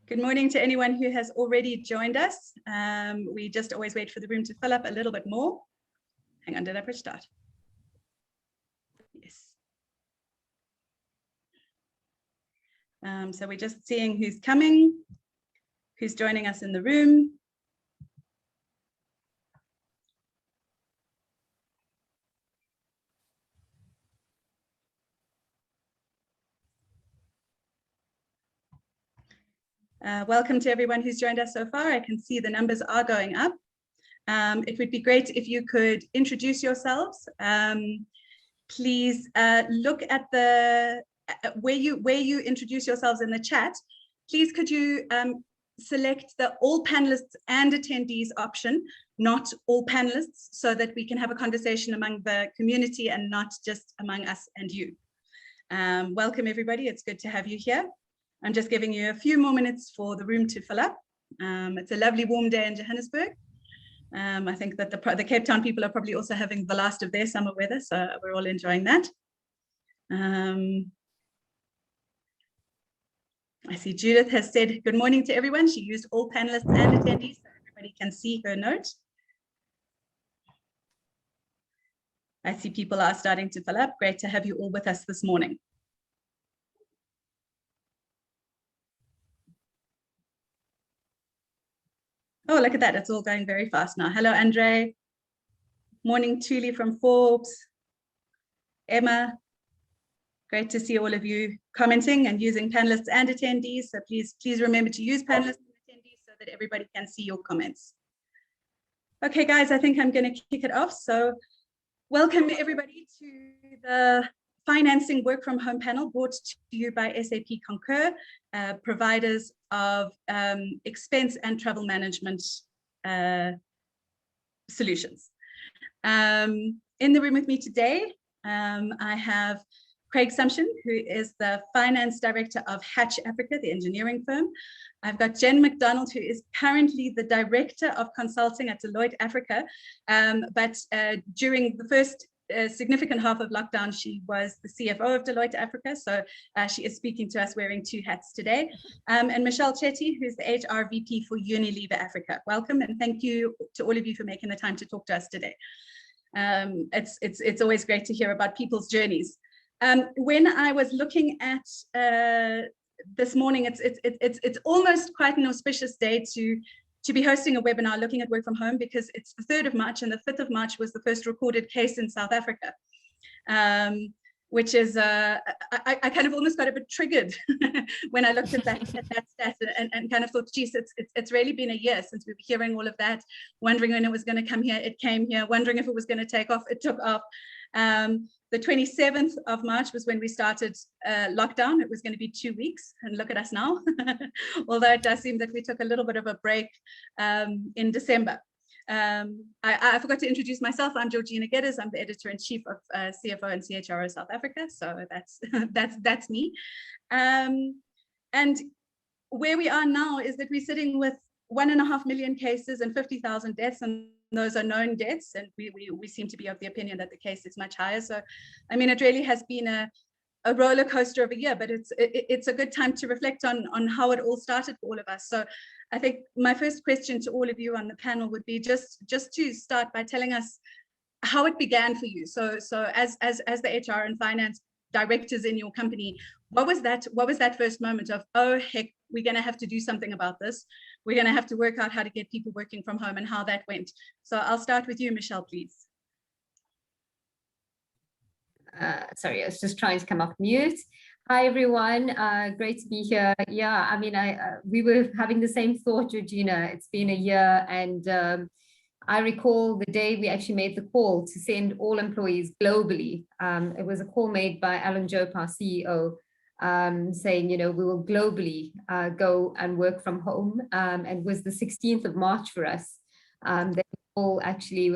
Good morning to anyone who has already joined us. We just always wait for the room to fill up a little bit more. Hang on, did I push start? Yes. So we're just seeing who's coming, who's joining us in the room. Welcome to everyone who's joined us so far. I can see the numbers are going up. It would be great if you could introduce yourselves. Please look at the where you introduce yourselves in the chat. Please could you select the all panelists and attendees option, not all panelists, so that we can have a conversation among the community and not just among us and you. Welcome everybody, it's good to have you here. I'm just giving you a few more minutes for the room to fill up. It's a lovely warm day in Johannesburg. I think that the Cape Town people are probably also having the last of their summer weather, so we're all enjoying that. I see Judith has said good morning to everyone. She used all panelists and attendees so everybody can see her note. I see people are starting to fill up. Great to have you all with us this morning. Oh, look at that. It's all going very fast now. Hello, Andre. Morning, Thuli from Forbes. Emma. Great to see all of you commenting and using panelists and attendees. So please remember to use panelists and attendees so that everybody can see your comments. Okay, guys, I think I'm going to kick it off. So welcome everybody to the Financing Work from Home panel brought to you by SAP Concur, providers of expense and travel management solutions. In the room with me today, I have Craig Sumption, who is the Finance Director of Hatch Africa, the engineering firm. I've got Jen McDonald, who is currently the Director of Consulting at Deloitte Africa, but during the first significant half of lockdown, she was the CFO of Deloitte Africa, so she is speaking to us wearing two hats today. And Mechell Chetty, who's the HR VP for Unilever Africa. Welcome, and thank you to all of you for making the time to talk to us today. It's always great to hear about people's journeys. When I was looking at this morning, it's almost quite an auspicious day to be hosting a webinar looking at work from home, because it's the 3rd of March and the 5th of March was the first recorded case in South Africa, which is, I kind of almost got a bit triggered when I looked at that stat and kind of thought, geez, it's really been a year since we were hearing all of that, wondering when it was going to come here, it came here, wondering if it was going to take off, it took off. The 27th of March was when we started lockdown. It was going to be 2 weeks, and look at us now. Although it does seem that we took a little bit of a break in December. I forgot to introduce myself. I'm Georgina Geddes. I'm the editor-in-chief of CFO and CHRO South Africa. So that's me. And where we are now is that we're sitting with 1.5 million cases and 50,000 deaths, and those are known deaths, and we seem to be of the opinion that the case is much higher. So, I mean, it really has been a roller coaster of a year, but it's a good time to reflect on how it all started for all of us. So I think my first question to all of you on the panel would be just to start by telling us how it began for you. So as the HR and finance directors in your company, what was that first moment of, oh heck, we're going to have to do something about this, we're going to have to work out how to get people working from home, and how that went? So I'll start with you, Mechell, please. Sorry, I was just trying to come off mute. Hi everyone, great to be here. Yeah, I mean, we were having the same thought, Georgina. It's been a year, and I recall the day we actually made the call to send all employees globally. It was a call made by Alan Jope, our CEO, saying, you know, we will globally go and work from home. And it was the 16th of March for us that we all actually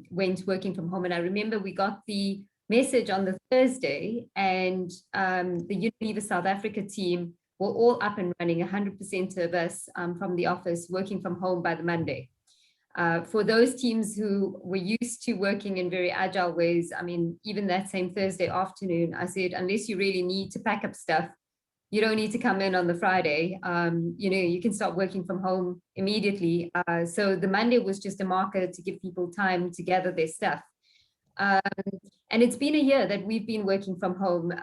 went working from home. And I remember we got the message on the Thursday, and the Unilever South Africa team were all up and running, 100% of us from the office working from home by the Monday. For those teams who were used to working in very agile ways, I mean, even that same Thursday afternoon, I said, unless you really need to pack up stuff, you don't need to come in on the Friday. You can start working from home immediately. So the Monday was just a marker to give people time to gather their stuff. And it's been a year that we've been working from home.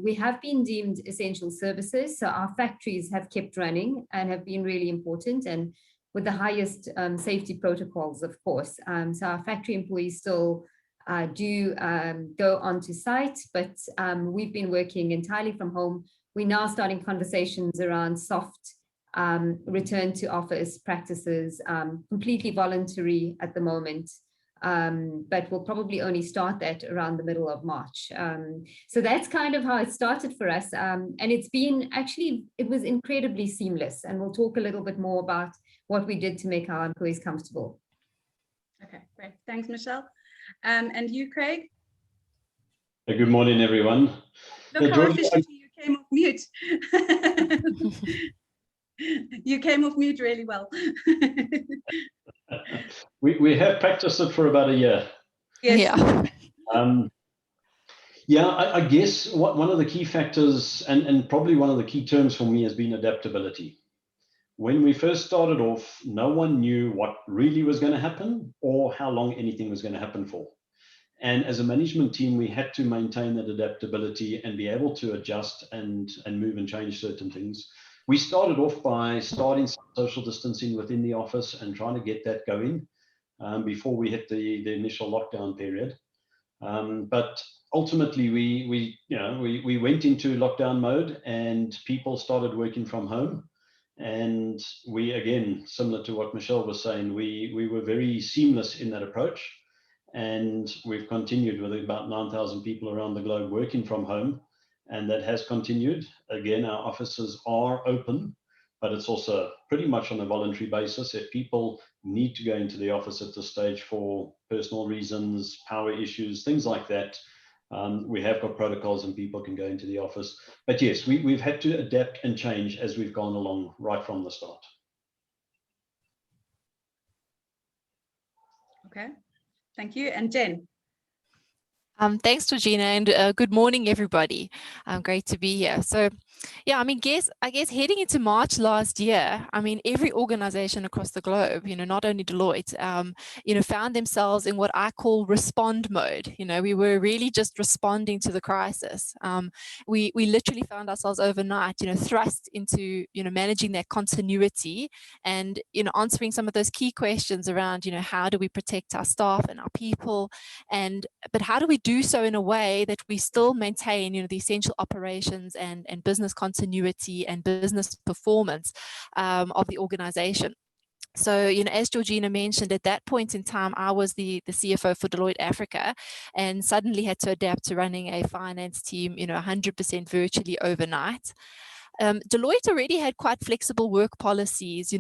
We have been deemed essential services. So our factories have kept running and have been really important, and with the highest safety protocols, of course. So our factory employees still do go onto site, but we've been working entirely from home. We're now starting conversations around soft return to office practices, completely voluntary at the moment. But we'll probably only start that around the middle of March. So that's kind of how it started for us. And it's been actually, it was incredibly seamless. And we'll talk a little bit more about what we did to make our employees comfortable. Okay, great. Thanks, Michelle. And you, Craig? Good morning, everyone. Look how efficiently you came off mute. You came off mute really well. We have practiced it for about a year. Yes. Yeah. I guess one of the key factors and probably one of the key terms for me has been adaptability. When we first started off, no one knew what really was going to happen or how long anything was going to happen for. And as a management team, we had to maintain that adaptability and be able to adjust and move and change certain things. We started off by starting social distancing within the office and trying to get that going before we hit the initial lockdown period. But ultimately, we went into lockdown mode and people started working from home. And we, again, similar to what Michelle was saying, we were very seamless in that approach. And we've continued with about 9,000 people around the globe working from home. And that has continued. Again, our offices are open, but it's also pretty much on a voluntary basis. If people need to go into the office at this stage for personal reasons, power issues, things like that, we have got protocols and people can go into the office. But yes, we've had to adapt and change as we've gone along right from the start. Okay, thank you. And Jen? Thanks, Georgina, and good morning, everybody. Great to be here. So, yeah, I guess heading into March last year, every organization across the globe, not only Deloitte, found themselves in what I call respond mode. We were really just responding to the crisis. We literally found ourselves overnight, thrust into, managing that continuity and, answering some of those key questions around, how do we protect our staff and our people, but how do we do so in a way that we still maintain, the essential operations and business continuity and business performance of the organization. So, as Georgina mentioned, at that point in time, I was the CFO for Deloitte Africa and suddenly had to adapt to running a finance team, 100% virtually overnight. Deloitte already had quite flexible work policies,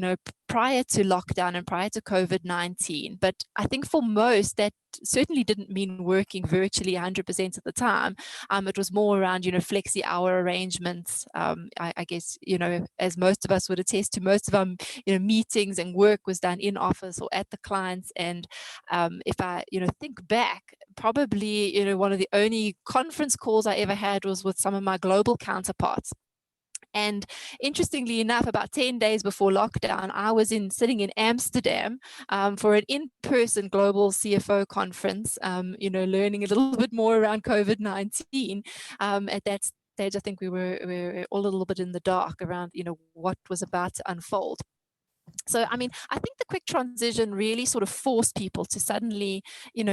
prior to lockdown and prior to COVID-19. But I think for most, that certainly didn't mean working virtually 100% of the time. It was more around, flexi hour arrangements. I guess, as most of us would attest to, most of our, meetings and work was done in office or at the clients. And if I, think back, probably, one of the only conference calls I ever had was with some of my global counterparts. And interestingly enough, about 10 days before lockdown, I was sitting in Amsterdam for an in-person global CFO conference, learning a little bit more around COVID-19. At that stage, I think we were all a little bit in the dark around, what was about to unfold. So, I think the quick transition really sort of forced people to suddenly,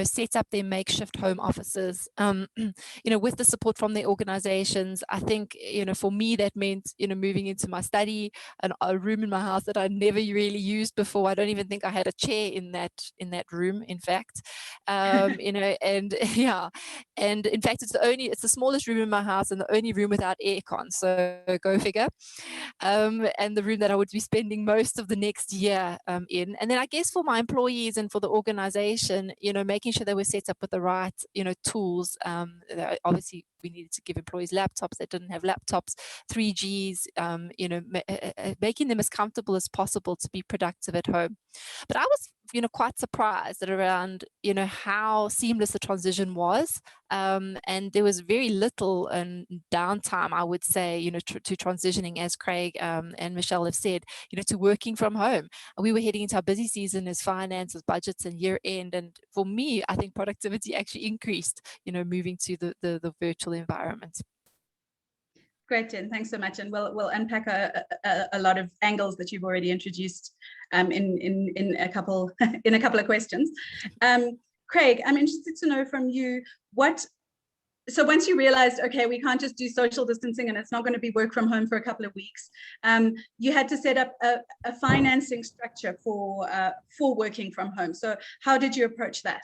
set up their makeshift home offices, with the support from their organizations. I think, for me, that meant, moving into my study, a room in my house that I never really used before. I don't even think I had a chair in that room, in fact, and yeah. And in fact, it's the smallest room in my house and the only room without aircon. So go figure. And the room that I would be spending most of the next year in. And then I guess for my employees and for the organization, making sure they were set up with the right, tools. Obviously, we needed to give employees laptops that didn't have laptops, 3Gs, making them as comfortable as possible to be productive at home. But I was quite surprised at around, how seamless the transition was. And there was very little downtime, I would say, to transitioning, as Craig and Michelle have said, to working from home. We were heading into our busy season as finance, as budgets and year end. And for me, I think productivity actually increased, moving to the virtual environment. Great, Jen. Thanks so much. And we'll unpack a lot of angles that you've already introduced in a couple of questions. Craig, I'm interested to know from you so once you realized, okay, we can't just do social distancing and it's not going to be work from home for a couple of weeks, you had to set up a financing structure for working from home. So how did you approach that?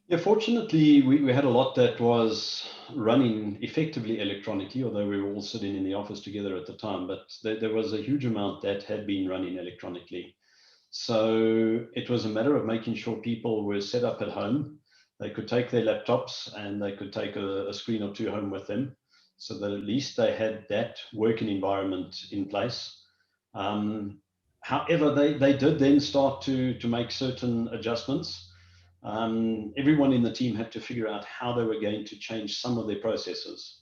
Yeah, fortunately, we had a lot that was running effectively electronically, although we were all sitting in the office together at the time, but there was a huge amount that had been running electronically. So it was a matter of making sure people were set up at home. They could take their laptops and they could take a screen or two home with them, so that at least they had that working environment in place. However, they did then start to make certain adjustments. Everyone in the team had to figure out how they were going to change some of their processes.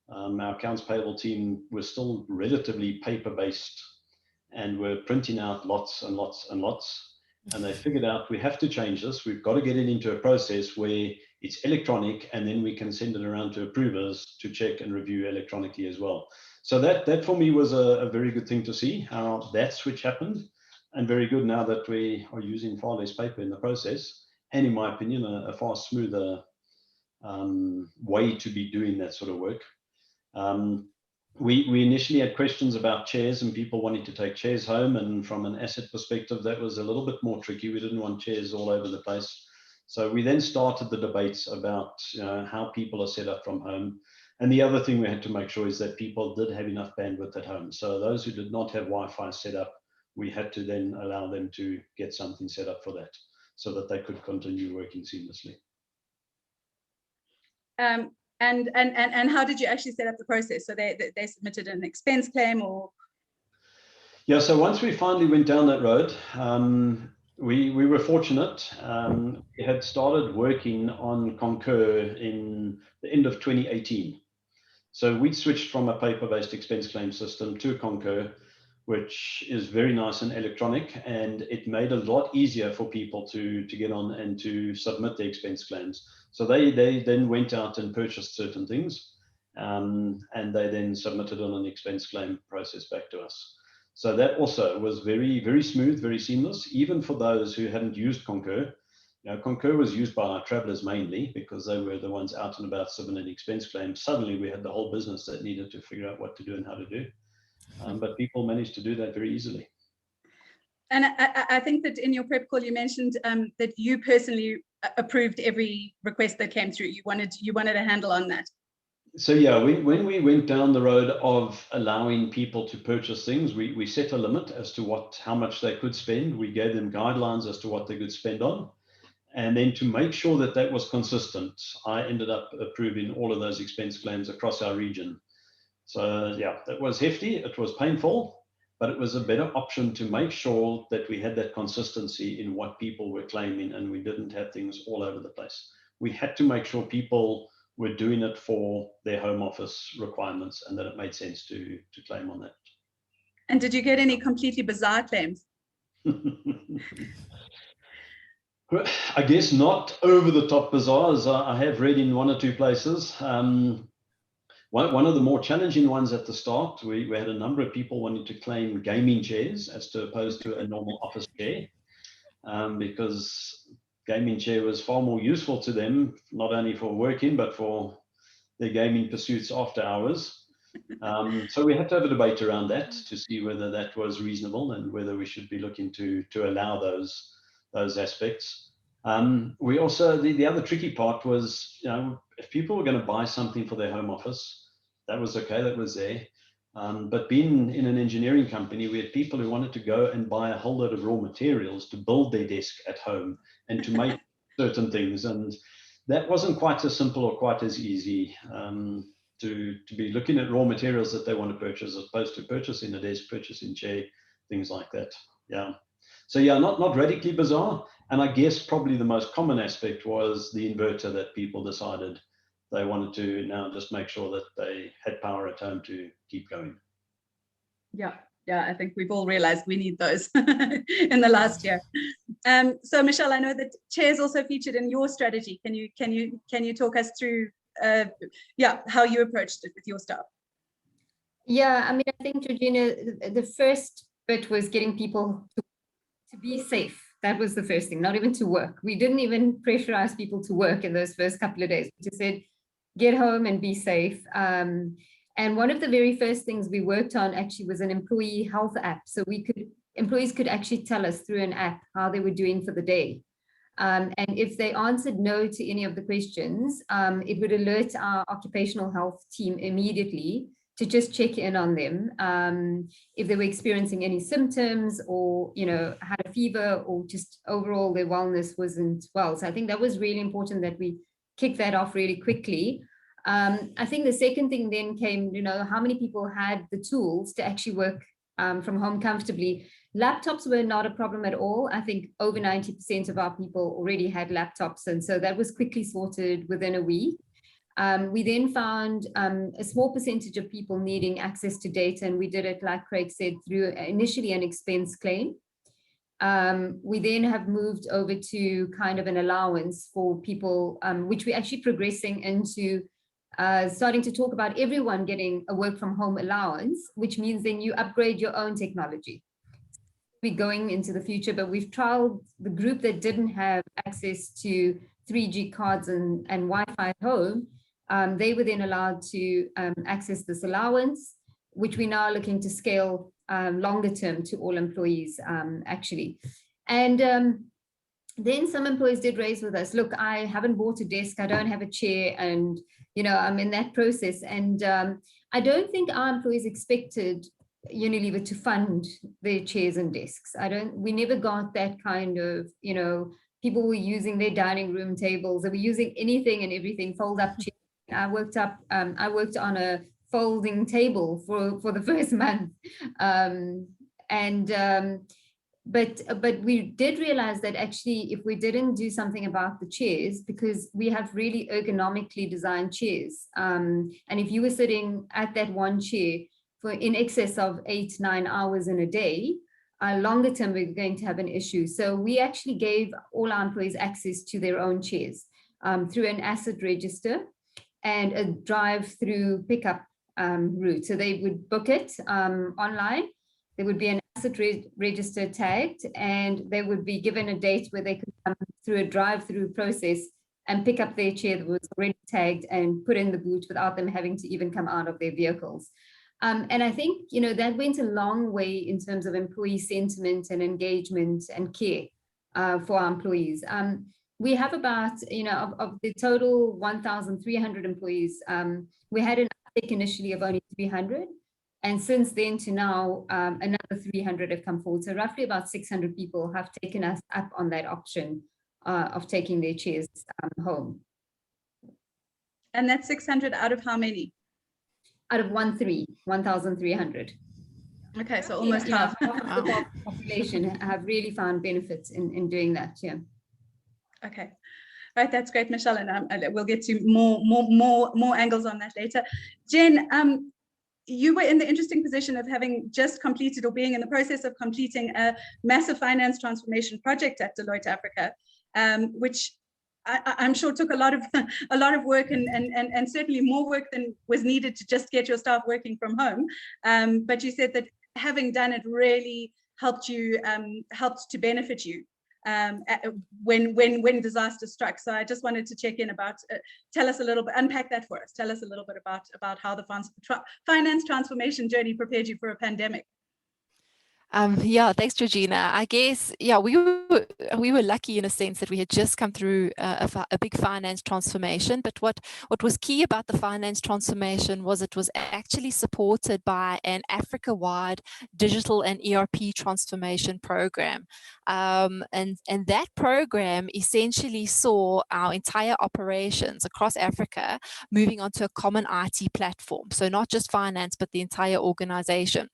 Our accounts payable team was still relatively paper-based and were printing out lots and lots and lots. And they figured out, we have to change this. We've got to get it into a process where it's electronic, and then we can send it around to approvers to check and review electronically as well. So that for me was a very good thing to see, how that switch happened, and very good now that we are using far less paper in the process. And in my opinion, a far smoother way to be doing that sort of work. We initially had questions about chairs and people wanting to take chairs home. And from an asset perspective, that was a little bit more tricky. We didn't want chairs all over the place. So we then started the debates about how people are set up from home. And the other thing we had to make sure is that people did have enough bandwidth at home. So those who did not have Wi-Fi set up, we had to then allow them to get something set up for that, so that they could continue working seamlessly. And how did you actually set up the process? So they submitted an expense claim, or? Yeah, so once we finally went down that road, we were fortunate. We had started working on Concur in the end of 2018. So we switched from a paper-based expense claim system to Concur, which is very nice and electronic, and it made a lot easier for people to get on and to submit their expense claims. So they then went out and purchased certain things, and they then submitted on an expense claim process back to us. So that also was very, very smooth, very seamless, even for those who hadn't used Concur. Concur was used by our travelers mainly because they were the ones out and about submitting expense claims. Suddenly we had the whole business that needed to figure out what to do and how to do. But people managed to do that very easily. And I think that in your prep call, you mentioned that you personally approved every request that came through. You wanted a handle on that. So yeah, when we went down the road of allowing people to purchase things, we set a limit as to how much they could spend. We gave them guidelines as to what they could spend on. And then to make sure that that was consistent, I ended up approving all of those expense claims across our region. So yeah, that was hefty, it was painful, but it was a better option to make sure that we had that consistency in what people were claiming and we didn't have things all over the place. We had to make sure people were doing it for their home office requirements and that it made sense to claim on that. And did you get any completely bizarre claims? I guess not over the top bizarre, as I have read in one or two places. One of the more challenging ones at the start, we had a number of people wanting to claim gaming chairs as opposed to a normal office chair, because gaming chair was far more useful to them, not only for working, but for their gaming pursuits after hours. So we had to have a debate around that to see whether that was reasonable and whether we should be looking to allow those aspects. We also, the other tricky part was, if people were going to buy something for their home office, that was okay, that was there. But being in an engineering company, we had people who wanted to go and buy a whole load of raw materials to build their desk at home and to make certain things. And that wasn't quite as simple or quite as easy to be looking at raw materials that they want to purchase as opposed to purchasing a desk, purchasing chair, things like that. Yeah. So yeah, not radically bizarre. And I guess probably the most common aspect was the inverter that people decided they wanted to now just make sure that they had power at home to keep going. Yeah, I think we've all realized we need those in the last year. So Mechell, I know that chairs also featured in your strategy. Can you talk us through how you approached it with your staff? Yeah, I mean, I think, Georgina, the first bit was getting people to be safe. That was the first thing, not even to work. We didn't even pressurize people to work in those first couple of days. We just said, get home and be safe. And one of the very first things we worked on actually was an employee health app. So employees could actually tell us through an app how they were doing for the day. And if they answered no to any of the questions, it would alert our occupational health team immediately to just check in on them if they were experiencing any symptoms or, had a fever or just overall their wellness wasn't well. So I think that was really important that we kicked that off really quickly. I think the second thing then came, how many people had the tools to actually work from home comfortably. Laptops were not a problem at all. I think over 90% of our people already had laptops. And so that was quickly sorted within a week. We then found a small percentage of people needing access to data, and we did it, like Craig said, through initially an expense claim. We then have moved over to kind of an allowance for people, which we're actually progressing into starting to talk about everyone getting a work from home allowance, which means then you upgrade your own technology. We're going into the future, but we've trialed the group that didn't have access to 3G cards and Wi-Fi at home. They were then allowed to access this allowance, which we're now looking to scale longer term to all employees, actually. And then some employees did raise with us, look, I haven't bought a desk, I don't have a chair, and I'm in that process. And I don't think our employees expected Unilever to fund their chairs and desks. We never got that kind of, people were using their dining room tables, they were using anything and everything, fold up chairs. I worked on a folding table for the first month. But we did realize that actually, if we didn't do something about the chairs, because we have really ergonomically designed chairs, and if you were sitting at that one chair for in excess of 8-9 hours in a day, longer term, we're going to have an issue. So we actually gave all our employees access to their own chairs through an asset register and a drive-through pickup route. So they would book it online. There would be an asset register tagged, and they would be given a date where they could come through a drive-through process and pick up their chair that was already tagged and put in the boot without them having to even come out of their vehicles. And I think, that went a long way in terms of employee sentiment and engagement and care for our employees. We have about, of the total 1,300 employees, we had an uptake initially of only 300. And since then to now, another 300 have come forward. So roughly about 600 people have taken us up on that option of taking their chairs home. And that's 600 out of how many? Out of 1,300. Okay, so almost half. Half of the population have really found benefits in doing that. Yeah. Okay, right. That's great, Mechell, and we'll get to more angles on that later. Jen, you were in the interesting position of having just completed or being in the process of completing a massive finance transformation project at Deloitte Africa, which I'm sure took a lot of work and certainly more work than was needed to just get your staff working from home. But you said that having done it really helped to benefit you when disaster struck. So I just wanted to check in about, tell us a little bit, unpack that for us. Tell us a little bit about how the finance transformation journey prepared you for a pandemic. Yeah, thanks, Georgina. I guess, yeah, we were lucky in a sense that we had just come through a big finance transformation. But what was key about the finance transformation was it was actually supported by an Africa-wide digital and ERP transformation program. And that program essentially saw our entire operations across Africa moving onto a common IT platform. So not just finance, but the entire organization.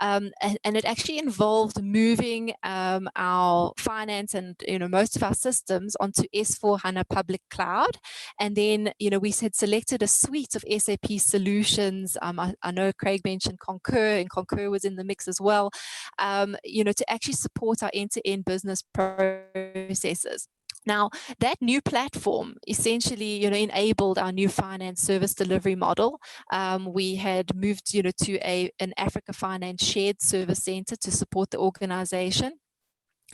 And it actually involved moving our finance and most of our systems onto S/4HANA public cloud. And then we had selected a suite of SAP solutions. I know Craig mentioned Concur, and Concur was in the mix as well. To actually support our end-to-end business processes. Now, that new platform essentially, enabled our new finance service delivery model. We had moved, to an Africa Finance shared service center to support the organization.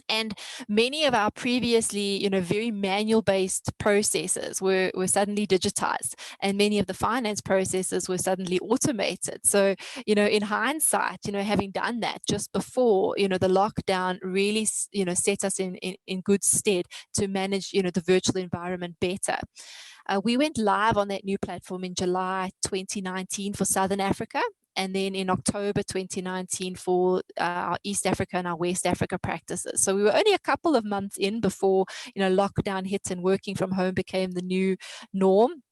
And many of our previously, very manual-based processes were suddenly digitized, and many of the finance processes were suddenly automated. So, in hindsight, having done that just before, the lockdown really, set us in good stead to manage, the virtual environment better. We went live on that new platform in July 2019 for Southern Africa, and then in October 2019 for our East Africa and our West Africa practices. So we were only a couple of months in before, lockdown hit and working from home became the new norm.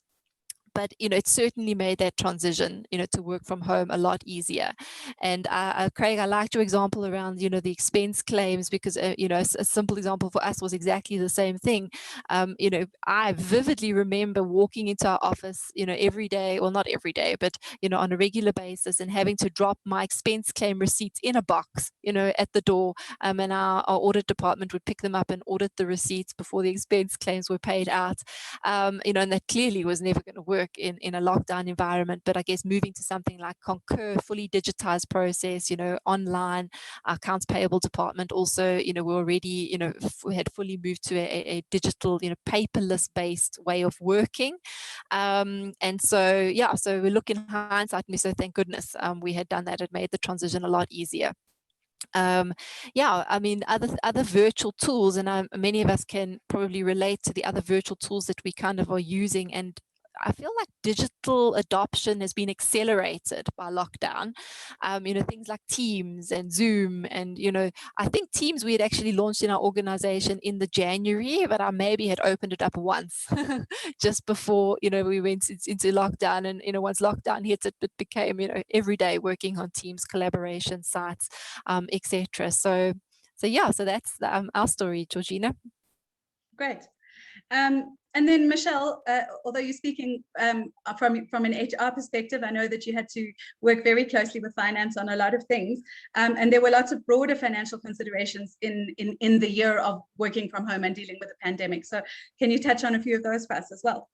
But, it certainly made that transition, to work from home a lot easier. And Craig, I liked your example around, the expense claims, because, a simple example for us was exactly the same thing. I vividly remember walking into our office, every day, well, not every day, but, on a regular basis, and having to drop my expense claim receipts in a box, at the door. And our audit department would pick them up and audit the receipts before the expense claims were paid out. And that clearly was never going to work in a lockdown environment. But I guess moving to something like Concur, fully digitized process, online, our accounts payable department also, we already, we had fully moved to a digital, paperless based way of working. And so, so we look in hindsight and we say, thank goodness we had done that. It made the transition a lot easier. I mean, other virtual tools, and many of us can probably relate to the other virtual tools that we kind of are using. And I feel like digital adoption has been accelerated by lockdown. Things like Teams and Zoom, and I think Teams we had actually launched in our organization in the January, but I maybe had opened it up once just before we went into lockdown. And once lockdown hit, it became every day working on Teams collaboration sites, etc. So that's our story, Georgina. Great. And then Michelle, although you're speaking from an HR perspective, I know that you had to work very closely with finance on a lot of things, and there were lots of broader financial considerations in the year of working from home and dealing with the pandemic. So can you touch on a few of those for us as well?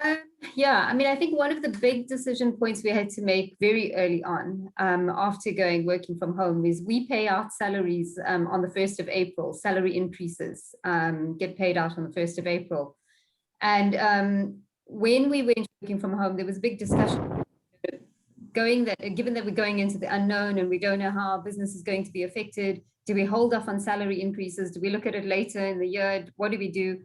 I mean, I think one of the big decision points we had to make very early on after working from home is we pay out salaries on the 1st of April. Salary increases get paid out on the 1st of April. And when we went working from home, there was a big discussion given that we're going into the unknown and we don't know how our business is going to be affected. Do we hold off on salary increases? Do we look at it later in the year? What do we do?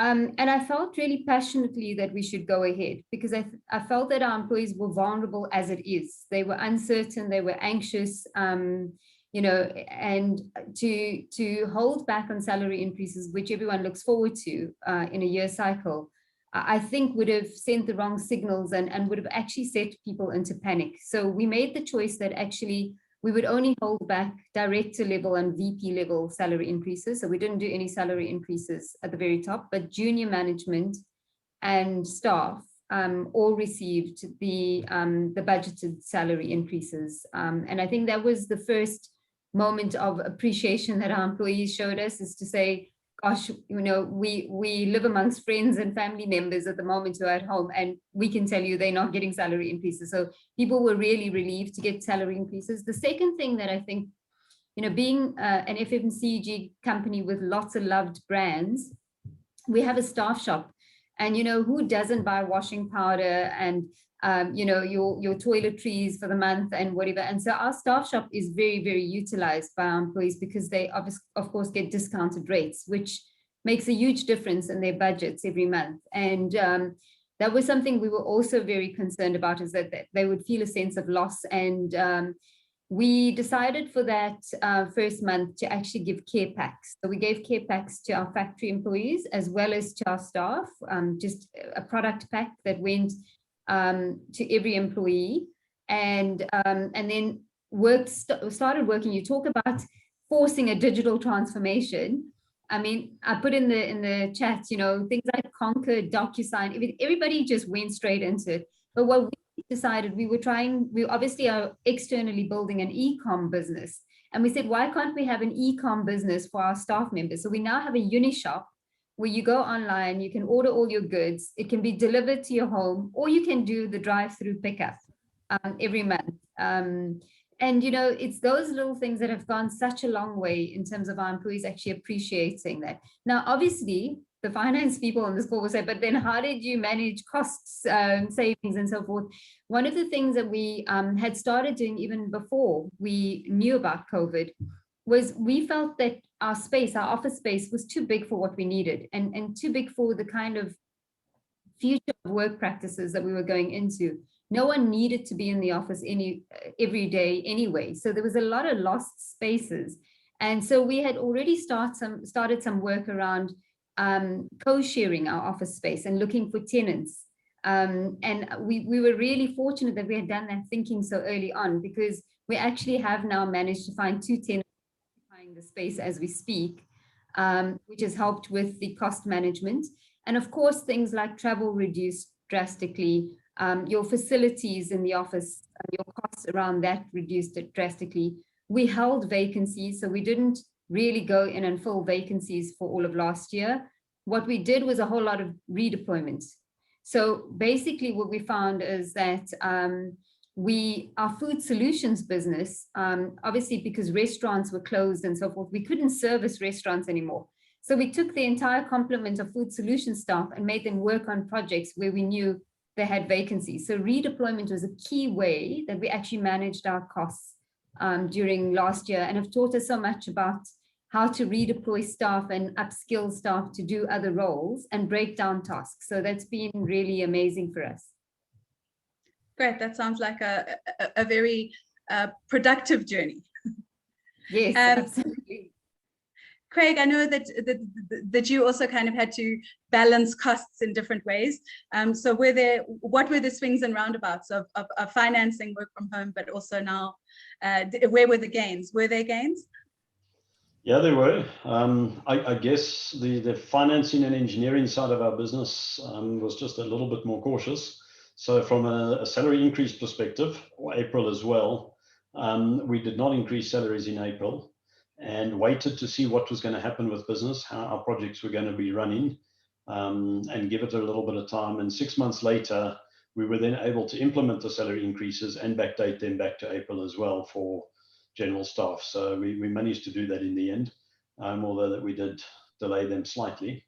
And I felt really passionately that we should go ahead, because I felt that our employees were vulnerable as it is. They were uncertain, they were anxious, and to hold back on salary increases, which everyone looks forward to in a year cycle, I think would have sent the wrong signals and would have actually set people into panic. So we made the choice that actually we would only hold back director level and VP level salary increases. So we didn't do any salary increases at the very top, but junior management and staff all received the budgeted salary increases. And I think that was the first moment of appreciation that our employees showed us, is to say, gosh, we live amongst friends and family members at the moment who are at home, and we can tell you they're not getting salary increases. So people were really relieved to get salary increases. The second thing that I think, being an FMCG company with lots of loved brands, we have a staff shop, and who doesn't buy washing powder and your toiletries for the month and whatever. And so our staff shop is very, very utilized by our employees, because they of course get discounted rates, which makes a huge difference in their budgets every month. And that was something we were also very concerned about, is that they would feel a sense of loss. And we decided for that first month to actually give care packs. So we gave care packs to our factory employees as well as to our staff, just a product pack that went to every employee. and then started working. You talk about forcing a digital transformation. I mean, I put in the chat, you know, things like Concur, DocuSign, everybody just went straight into it. But what we decided, we obviously are externally building an e-com business. And we said, why can't we have an e-com business for our staff members? So we now have a Unishop where you go online, you can order all your goods, it can be delivered to your home, or you can do the drive-through pickup every month. And, you know, it's those little things that have gone such a long way in terms of our employees actually appreciating that. Now, obviously, the finance people on this call will say, but then how did you manage costs, savings and so forth? One of the things that we had started doing even before we knew about COVID was we felt that our space, our office space, was too big for what we needed and too big for the kind of future work practices that we were going into. No one needed to be in the office every day anyway. So there was a lot of lost spaces. And so we had already started some work around co-sharing our office space and looking for tenants. And we were really fortunate that we had done that thinking so early on, because we actually have now managed to find 2 tenants occupying the space as we speak, which has helped with the cost management. And of course, things like travel reduced drastically. Your facilities in the office, your costs around that reduced it drastically. We held vacancies, so we didn't really go in and fill vacancies for all of last year. What we did was a whole lot of redeployments. So basically what we found is that our food solutions business, obviously because restaurants were closed and so forth, we couldn't service restaurants anymore. So we took the entire complement of food solutions staff and made them work on projects where we knew they had vacancies. So redeployment was a key way that we actually managed our costs during last year, and have taught us so much about how to redeploy staff and upskill staff to do other roles and break down tasks. So that's been really amazing for us. Great, that sounds like a very productive journey. Yes, absolutely. Craig, I know that you also kind of had to balance costs in different ways. So what were the swings and roundabouts of financing work from home, but also now, where were the gains? Were there gains? Yeah, there were. I guess the financing and engineering side of our business was just a little bit more cautious. So from a salary increase perspective, or April as well, we did not increase salaries in April, and waited to see what was going to happen with business, how our projects were going to be running, and give it a little bit of time. And 6 months later, we were then able to implement the salary increases and backdate them back to April as well for general staff. So we managed to do that in the end, although that we did delay them slightly.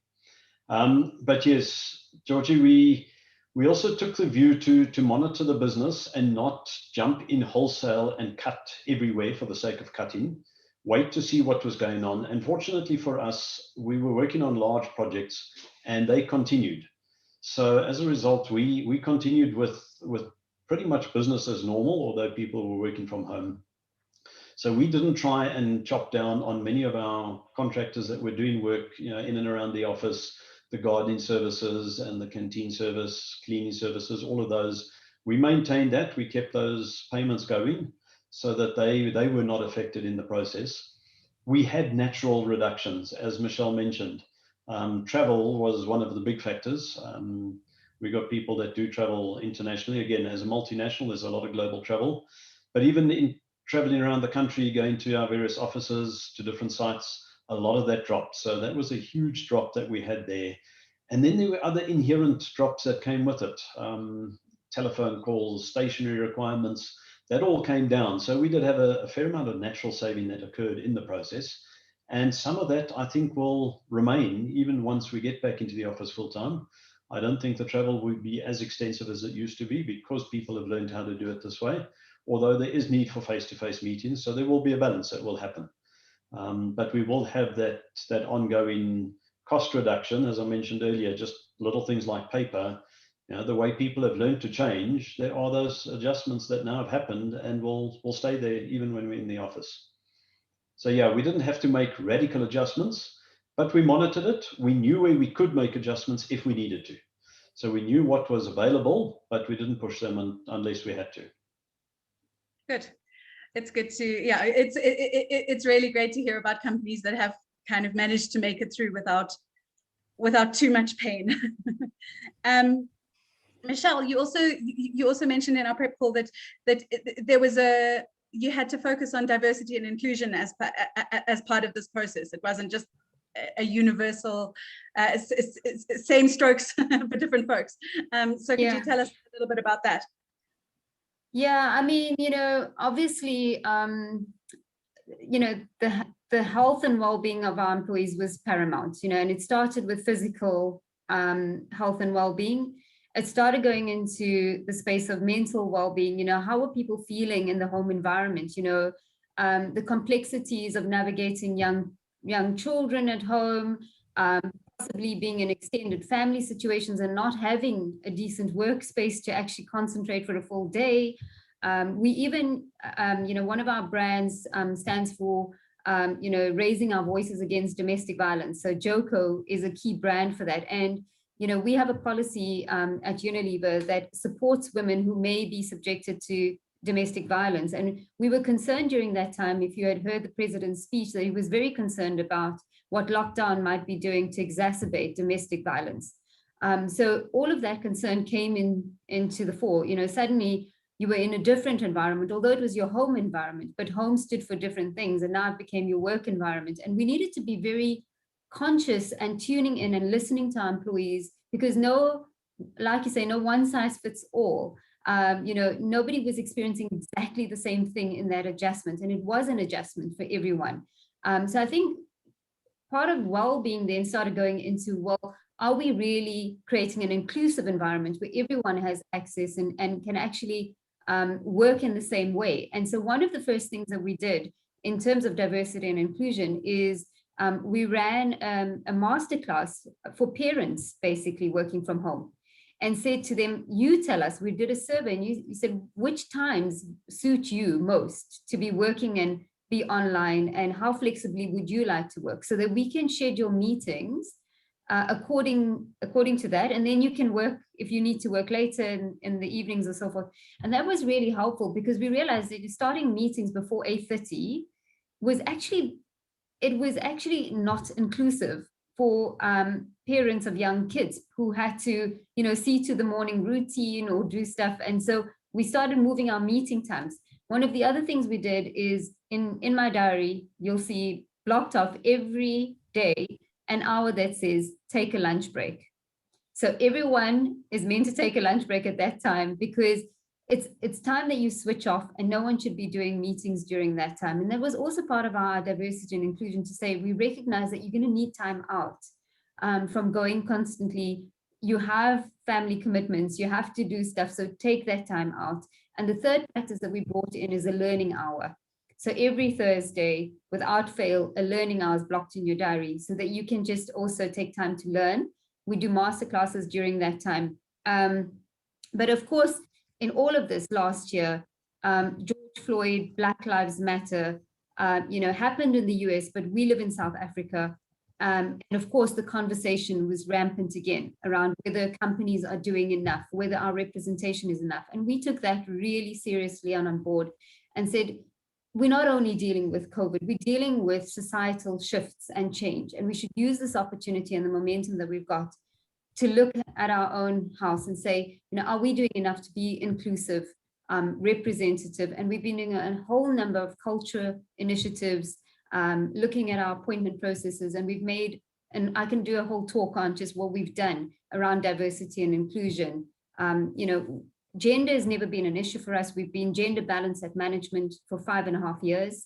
But yes, Georgie, we also took the view to monitor the business and not jump in wholesale and cut everywhere for the sake of cutting. Wait to see what was going on. And fortunately for us, we were working on large projects and they continued. So as a result, we continued with pretty much business as normal, although people were working from home. So we didn't try and chop down on many of our contractors that were doing work, you know, in and around the office, the gardening services and the canteen service, cleaning services, all of those. We maintained that. We kept those payments going, so that they were not affected in the process. We had natural reductions, as Michelle mentioned. Travel was one of the big factors. We got people that do travel internationally. Again, as a multinational, there's a lot of global travel. But even in traveling around the country, going to our various offices, to different sites, a lot of that dropped. So that was a huge drop that we had there. And then there were other inherent drops that came with it. Telephone calls, stationery requirements, that all came down. So we did have a fair amount of natural saving that occurred in the process. And some of that, I think, will remain even once we get back into the office full time. I don't think the travel will be as extensive as it used to be, because people have learned how to do it this way, although there is need for face-to-face meetings. So there will be a balance that will happen. But we will have that ongoing cost reduction, as I mentioned earlier, just little things like paper. You know, the way people have learned to change, there are those adjustments that now have happened and will stay there even when we're in the office. So yeah, we didn't have to make radical adjustments, but we monitored it. We knew where we could make adjustments if we needed to. So we knew what was available, but we didn't push them unless we had to. Good. It's good to, yeah, it's really great to hear about companies that have kind of managed to make it through without too much pain. Michelle, you also mentioned in our prep call that there was you had to focus on diversity and inclusion as part of this process. It wasn't just a universal same strokes for different folks. So could you tell us a little bit about that? Yeah, I mean, obviously, the health and well-being of our employees was paramount, and it started with physical health and well-being. It started going into the space of mental well-being. How are people feeling in the home environment? The complexities of navigating young children at home, possibly being in extended family situations and not having a decent workspace to actually concentrate for a full day. We even, one of our brands stands for, raising our voices against domestic violence. So JOCO is a key brand for that. And, we have a policy at Unilever that supports women who may be subjected to domestic violence. And we were concerned during that time, if you had heard the president's speech, that he was very concerned about what lockdown might be doing to exacerbate domestic violence. So all of that concern came into the fore. Suddenly you were in a different environment, although it was your home environment, but home stood for different things, and now it became your work environment. And we needed to be very conscious and tuning in and listening to our employees, because like you say, no one size fits all. Nobody was experiencing exactly the same thing in that adjustment, and it was an adjustment for everyone. So I think part of well-being then started going into, well, are we really creating an inclusive environment where everyone has access and can actually work in the same way? And so one of the first things that we did in terms of diversity and inclusion is we ran a masterclass for parents basically working from home, and said to them, you tell us, we did a survey, and you said, which times suit you most to be working and be online, and how flexibly would you like to work, so that we can schedule meetings according to that. And then you can work, if you need to work later in the evenings or so forth. And that was really helpful, because we realized that starting meetings before 8:30 was actually not inclusive for parents of young kids who had to, see to the morning routine or do stuff. And so we started moving our meeting times. One of the other things we did is in my diary, you'll see blocked off every day an hour that says take a lunch break. So everyone is meant to take a lunch break at that time, because it's time that you switch off, and no one should be doing meetings during that time. And that was also part of our diversity and inclusion, to say we recognize that you're going to need time out from going constantly. You have family commitments, you have to do stuff, so take that time out. And the third practice that we brought in is a learning hour. So every Thursday, without fail, a learning hour is blocked in your diary, so that you can just also take time to learn. We do masterclasses during that time. But of course, in all of this last year, George Floyd, Black Lives Matter, happened in the US, but we live in South Africa. And of course, the conversation was rampant again around whether companies are doing enough, whether our representation is enough. And we took that really seriously on board and said, we're not only dealing with COVID, we're dealing with societal shifts and change. And we should use this opportunity and the momentum that we've got to look at our own house and say, are we doing enough to be inclusive, representative? And we've been doing a whole number of culture initiatives, looking at our appointment processes, and we've made, and I can do a whole talk on just what we've done around diversity and inclusion. Gender has never been an issue for us. We've been gender balanced at management for 5.5 years.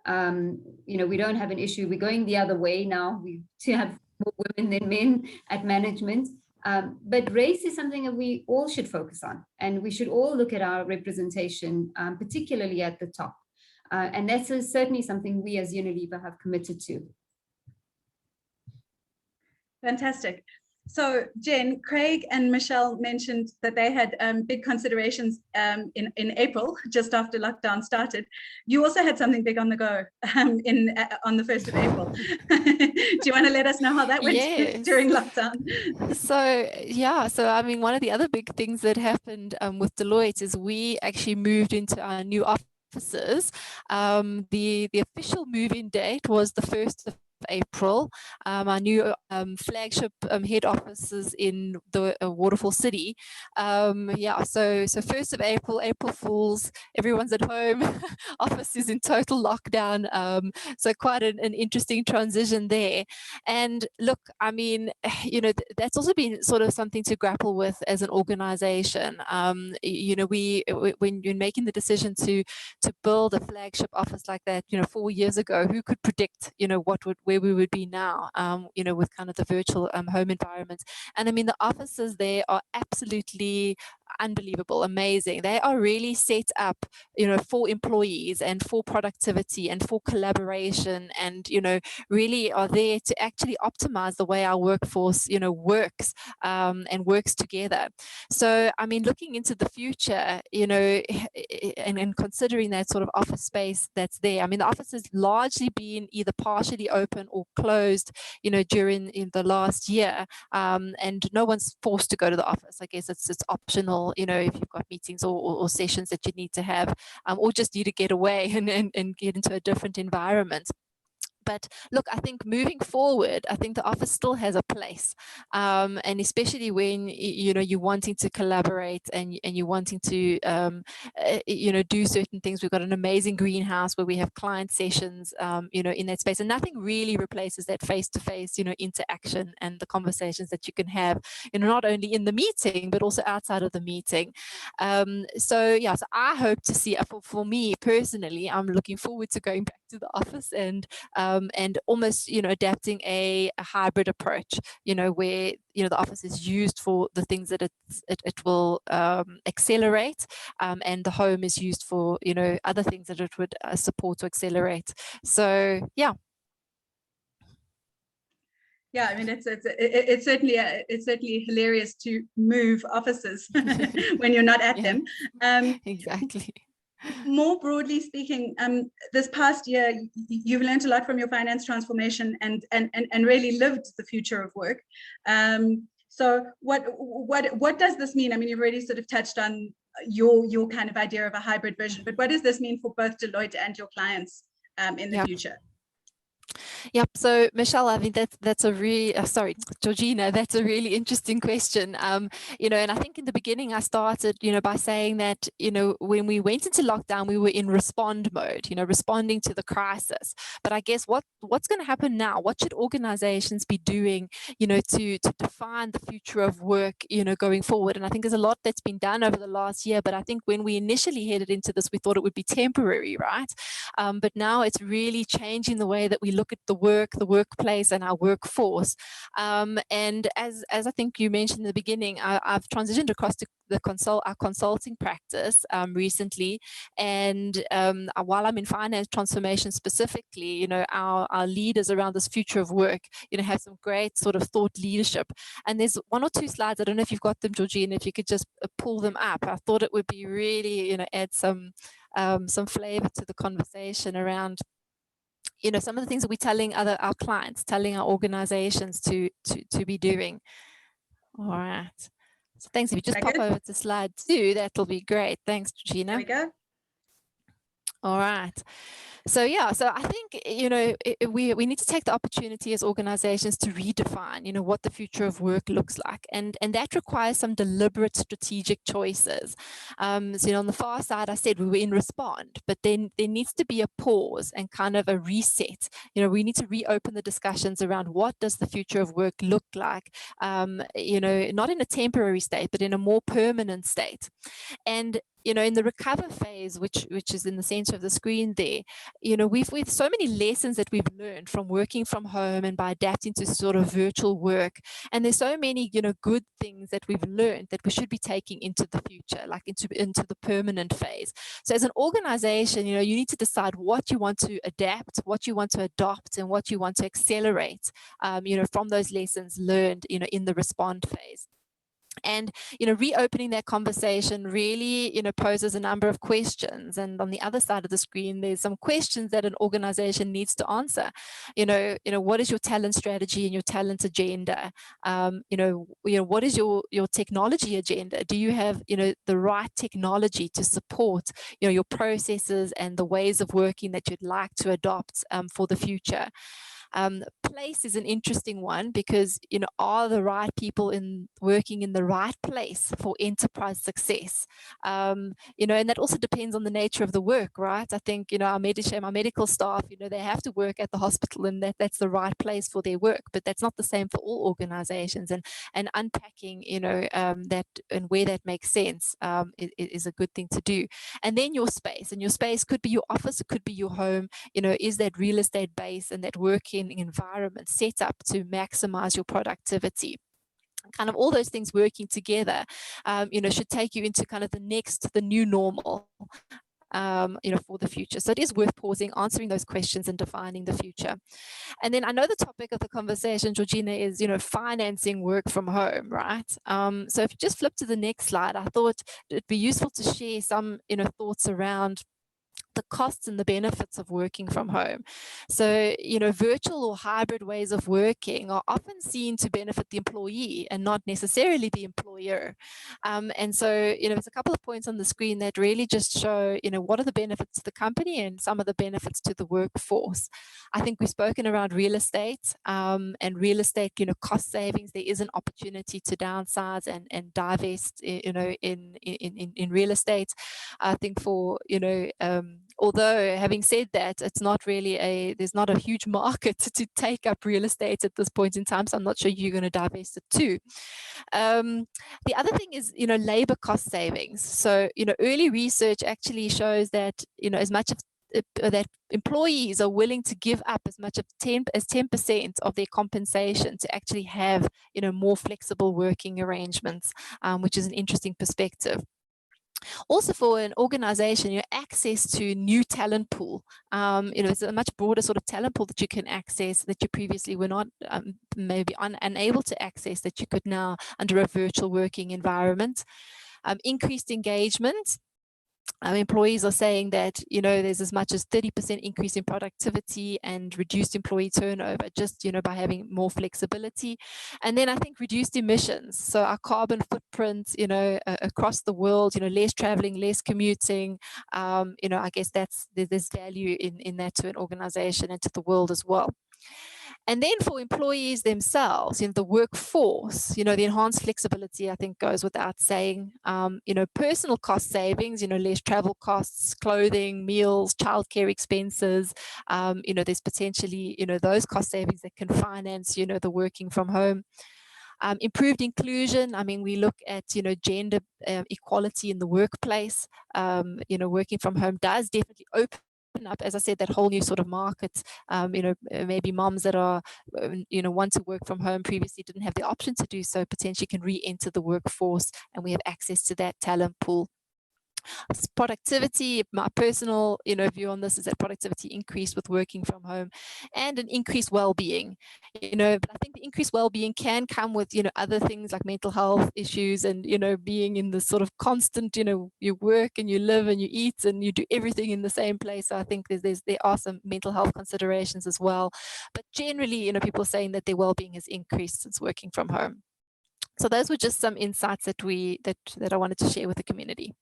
We don't have an issue. We're going the other way now. We have more women than men at management. But race is something that we all should focus on, and we should all look at our representation, particularly at the top. And that's certainly something we as Unilever have committed to. Fantastic. So Jen, Craig and Michelle mentioned that they had big considerations in April, just after lockdown started. You also had something big on the go on the 1st of April. Do you want to let us know how that went during lockdown? So I mean, one of the other big things that happened with Deloitte is we actually moved into our new office offices. The official move-in date was the 1st of April. Our new flagship head offices in the Waterfall City. Yeah, so 1st of April, April Fools, everyone's at home, office is in total lockdown. So quite an interesting transition there. And look, I mean, you know, that's also been sort of something to grapple with as an organization. You know, when you're making the decision to build a flagship office like that, you know, 4 years ago, who could predict, you know, where we would be now, you know, with kind of the virtual home environments. And I mean, the offices there are absolutely unbelievable, amazing. They are really set up, you know, for employees and for productivity and for collaboration, and, you know, really are there to actually optimize the way our workforce, you know, works and works together. So, I mean, looking into the future, you know, and considering that sort of office space that's there, I mean, the office has largely been either partially open or closed, you know, during the last year, and no one's forced to go to the office. I guess it's optional, you know, if you've got meetings or sessions that you need to have, or just need to get away and get into a different environment. But look, I think moving forward, I think the office still has a place, and especially when, you know, you're wanting to collaborate and you're wanting to, you know, do certain things. We've got an amazing greenhouse where we have client sessions, you know, in that space, and nothing really replaces that face-to-face, you know, interaction and the conversations that you can have, you know, not only in the meeting but also outside of the meeting. So yeah, so I hope to see, for me personally, I'm looking forward to going back to the office and almost, you know, adapting a hybrid approach, you know, where, you know, the office is used for the things that it will accelerate, and the home is used for, you know, other things that it would support to accelerate. So yeah. Yeah, I mean, it's certainly hilarious to move offices when you're not at them. Exactly. More broadly speaking, this past year, you've learned a lot from your finance transformation and really lived the future of work. So what does this mean? I mean, you've already sort of touched on your kind of idea of a hybrid vision, but what does this mean for both Deloitte and your clients in the future? Yep. So Michelle, I think that's a really sorry, Georgina, that's a really interesting question. You know, and I think in the beginning I started, you know, by saying that, you know, when we went into lockdown, we were in respond mode, you know, responding to the crisis. But I guess what's going to happen now? What should organizations be doing, you know, to define the future of work, you know, going forward? And I think there's a lot that's been done over the last year, but I think when we initially headed into this, we thought it would be temporary, right? But now it's really changing the way that we look at the workplace and our workforce. And as I think you mentioned in the beginning, I've transitioned across to our consulting practice recently. And while I'm in finance transformation specifically, you know, our leaders around this future of work, you know, have some great sort of thought leadership. And there's 1 or 2 slides, I don't know if you've got them, Georgina, if you could just pull them up. I thought it would be really, you know, add some flavor to the conversation around, you know, some of the things that we're telling our clients, telling our organizations to be doing. All right. So thanks. If you just pop over to slide 2, that'll be great. Thanks, Gina. There we go. All right. So yeah, so I think, you know, we need to take the opportunity as organizations to redefine, you know, what the future of work looks like, and that requires some deliberate strategic choices. So, you know, on the far side, I said we were in respond, but then there needs to be a pause and kind of a reset. You know, we need to reopen the discussions around what does the future of work look like, you know, not in a temporary state, but in a more permanent state. And you know, in the recover phase, which is in the center of the screen there, you know, we've so many lessons that we've learned from working from home and by adapting to sort of virtual work. And there's so many, you know, good things that we've learned that we should be taking into the future, like into the permanent phase. So as an organization, you know, you need to decide what you want to adapt, what you want to adopt, and what you want to accelerate, you know, from those lessons learned, you know, in the respond phase. And, reopening that conversation really, poses a number of questions. And on the other side of the screen, there's some questions that an organization needs to answer. What is your talent strategy and your talent agenda? What is your technology agenda? Do you have, the right technology to support, your processes and the ways of working that you'd like to adopt for the future? Place is an interesting one because, are the right people working in the right place for enterprise success? And that also depends on the nature of the work, right? I think, our medical staff, they have to work at the hospital, and that's the right place for their work, but that's not the same for all organizations. And unpacking, that and where that makes sense is a good thing to do. And then your space, and your space could be your office, it could be your home. Is that real estate base and that working environment set up to maximize your productivity? Kind of all those things working together, should take you into kind of the new normal, for the future. So it is worth pausing, answering those questions and defining the future. And then I know the topic of the conversation, Georgina, is, financing work from home, right? So if you just flip to the next slide, I thought it'd be useful to share some, thoughts around the costs and the benefits of working from home. So, virtual or hybrid ways of working are often seen to benefit the employee and not necessarily the employer. And so, there's a couple of points on the screen that really just show, what are the benefits to the company and some of the benefits to the workforce. I think we've spoken around real estate and real estate, cost savings. There is an opportunity to downsize and divest, in real estate. I think for, although having said that, it's not really there's not a huge market to take up real estate at this point in time, so I'm not sure you're going to divest it too. The other thing is, labor cost savings. So, early research actually shows that, as much of that employees are willing to give up as much as 10% of their compensation to actually have, more flexible working arrangements, which is an interesting perspective. Also, for an organization, access to new talent pool, it's a much broader sort of talent pool that you can access that you previously were not maybe unable to access, that you could now under a virtual working environment. Increased engagement. Employees are saying that, there's as much as 30% increase in productivity and reduced employee turnover just, by having more flexibility. And then I think reduced emissions. So our carbon footprint, across the world, less traveling, less commuting, I guess there's value in that to an organization and to the world as well. And then for employees themselves, the workforce, the enhanced flexibility, I think goes without saying, personal cost savings, less travel costs, clothing, meals, childcare expenses, there's potentially, those cost savings that can finance, the working from home. Improved inclusion. I mean, we look at, gender equality in the workplace. Working from home does definitely open up, as I said, that whole new sort of market. Maybe moms that are, want to work from home, previously didn't have the option to do so, potentially can re-enter the workforce, and we have access to that talent pool. Productivity, my personal view on this is that productivity increased with working from home, and an increased well-being. But I think the increased well-being can come with other things like mental health issues, and being in the sort of constant you work and you live and you eat and you do everything in the same place. So I think there are some mental health considerations as well. But generally, people are saying that their well-being has increased since working from home. So those were just some insights that I wanted to share with the community.